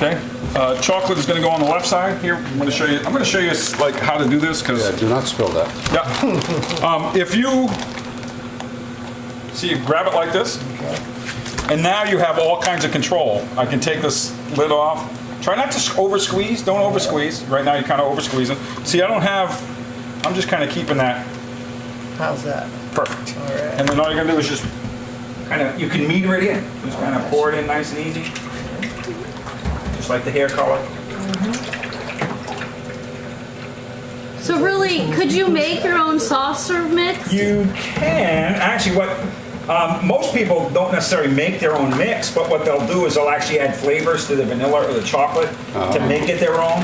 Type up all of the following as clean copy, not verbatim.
Okay. Chocolate is going to go on the left side here. I'm going to show you. Like how to do this because. Yeah, do not spill that. Yeah. If you see, you grab it like this, and now you have all kinds of control. I can take this lid off. Try not to over squeeze. Don't over squeeze. Right now you're kind of over squeezing. See, I'm just kind of keeping that. How's that? Perfect. All right. And then all you're going to do is just kind of, you can knead right in. Just kind of pour it in nice and easy. Just like the hair color. So really, could you make your own soft serve mix? You can. Actually, most people don't necessarily make their own mix, but what they'll do is they'll actually add flavors to the vanilla or the chocolate to make it their own.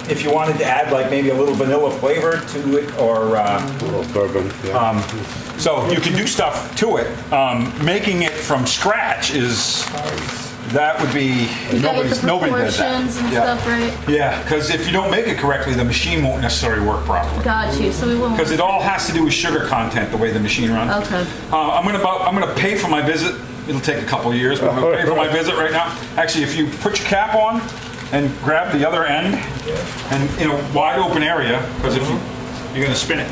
If you wanted to add like maybe a little vanilla flavor to it or A little bourbon. Yeah. so you can do stuff to it. Making it from scratch that would be nobody does that. Proportions and stuff, right? Yeah, because if you don't make it correctly, the machine won't necessarily work properly. Got you. So we won't. Because it all has to do with sugar content, the way the machine runs. Okay. I'm gonna pay for my visit. It'll take a couple of years, but I'm gonna pay for my visit right now. Actually, if you put your cap on and grab the other end, and in a wide open area, because if you're gonna spin it.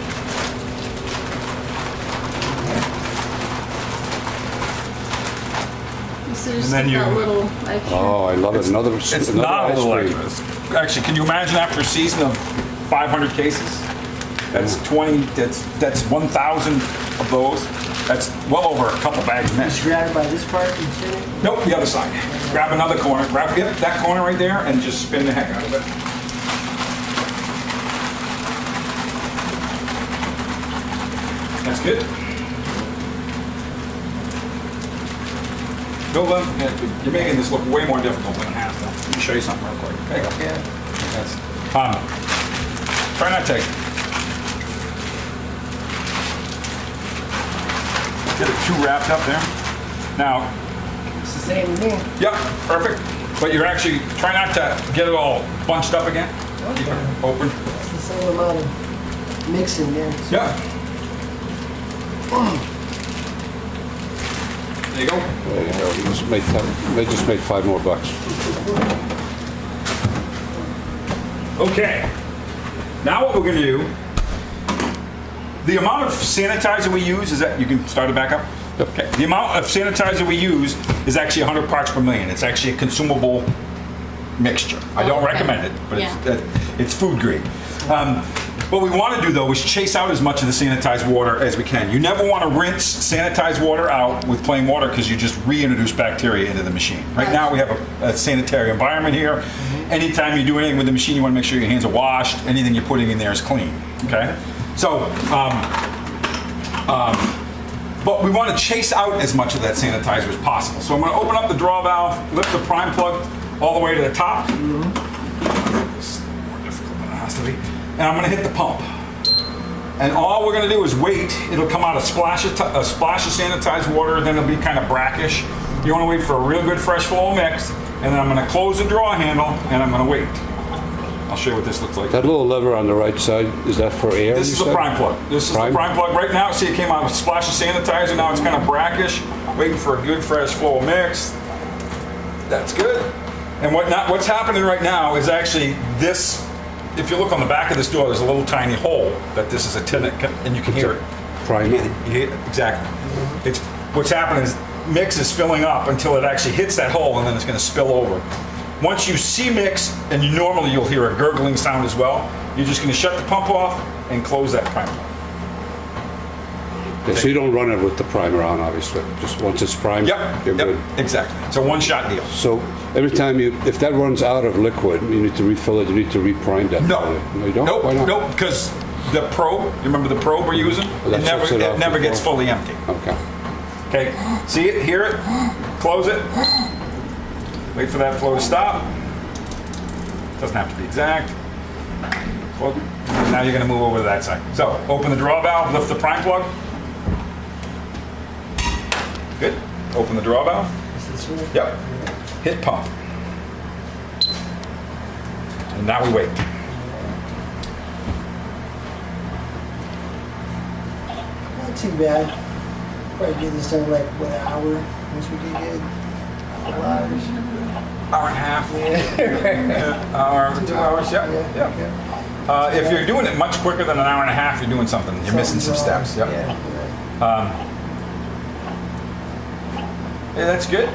So just And then that you- little extra. Oh, I love it. Another It's another not a ice little cream. extra. Actually, can you imagine after a season of 500 cases? That's 20. That's 1,000 of those. That's well over a couple bags of mix. Just grab it by this part and spin it. Nope, the other side. Grab another corner. Grab that corner right there and just spin the heck out of it. That's good. Go, you're making this look way more difficult than it has to. Let me show you something real quick. There you go. Yeah. That's, try not to get it too wrapped up there. Now, It's the same with me. yep, perfect. But you're actually, try not to get it all bunched up again. Keep it open. It's the same amount of mixing there. Yeah. There you go. There you go. You just made 10, they just made $5 more. Okay. Now what we're going to do, the amount of sanitizer we use is that, you can start it back up? Yep. Okay. The amount of sanitizer we use is actually 100 parts per million. It's actually a consumable mixture. I don't Okay. recommend it, but Yeah. it's food grade. What we want to do though is chase out as much of the sanitized water as we can. You never want to rinse sanitized water out with plain water because you just reintroduce bacteria into the machine. Right now we have a sanitary environment here. Anytime you do anything with the machine, you want to make sure your hands are washed. Anything you're putting in there is clean. Okay? So, but we want to chase out as much of that sanitizer as possible. So I'm going to open up the draw valve, lift the prime plug all the way to the top. It's more difficult than it has to be. And I'm going to hit the pump. And all we're going to do is wait. It'll come out a splash of sanitized water, then it'll be kind of brackish. You want to wait for a real good fresh flow mix, and then I'm going to close the draw handle, and I'm going to wait. I'll show you what this looks like. That little lever on the right side, is that for air? This is the prime plug. This is the prime plug. Right now, see it came out with a splash of sanitizer. Now it's kind of brackish. Waiting for a good fresh flow mix. That's good. And what's happening right now is actually this. If you look on the back of this door, there's a little tiny hole that this is a tin, and you can hear it. Primer. You hear it, exactly. It's what's happening is mix is filling up until it actually hits that hole, and then it's going to spill over. Once you see mix, and normally you'll hear a gurgling sound as well, you're just going to shut the pump off and close that primer. Okay, so you don't run it with the primer on, obviously. Just once it's primed, you're good. Exactly. It's a one-shot deal. So every time if that runs out of liquid, you need to refill it, you need to reprime that. No. No, you don't? Nope. Why not? Nope. Because the probe, you remember the probe we're using? That It sucks it never, out it never gets before. fully empty. Okay. Okay. See it, hear it, close it. Wait for that flow to stop. Doesn't have to be exact. Well, now you're going to move over to that side. So open the draw valve, lift the prime plug. Good. Open the draw valve. Is this one? Yep. Hit pump. And now we wait. Not too bad. Probably do this in like, what, an hour? Once we do good. A couple hours. hour and a half. Yeah, hour, 2 hours. Yeah. If you're doing it much quicker than an hour and a half, you're doing something. You're missing some steps. Yep. Yeah, that's good.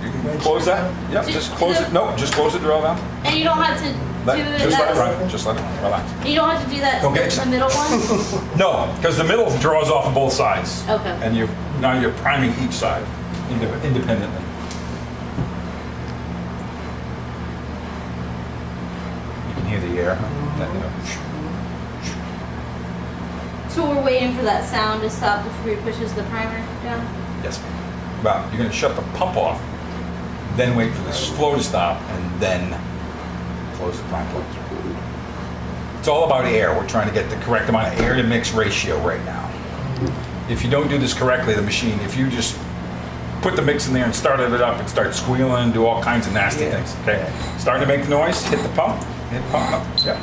You can close that. Yep. Just close it. No, just close the drill valve. And you don't have to do it. Just let it run. Just let it relax. You don't have to do that. Don't get the middle one. No, because the middle draws off of both sides. Okay. And now you're priming each side independently. You can hear the air. So we're waiting for that sound to stop before he pushes the primer down. Yes. Well, you're going to shut the pump off, then wait for this flow to stop, and then close the prime plug. It's all about air. We're trying to get the correct amount of air to mix ratio right now. If you don't do this correctly, the machine, if you just put the mix in there and started it up, it starts squealing and do all kinds of nasty things. Okay, starting to make noise, hit the pump up. Yeah.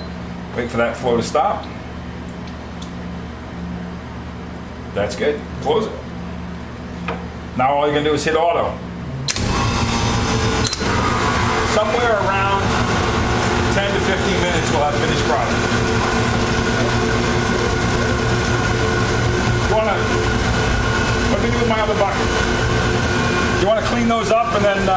Wait for that flow to stop. That's good. Close it. Now all you're gonna do is hit auto. Somewhere around 10 to 15 minutes, we'll have finished product. You wanna, what do we do with my other bucket? You wanna clean those up and then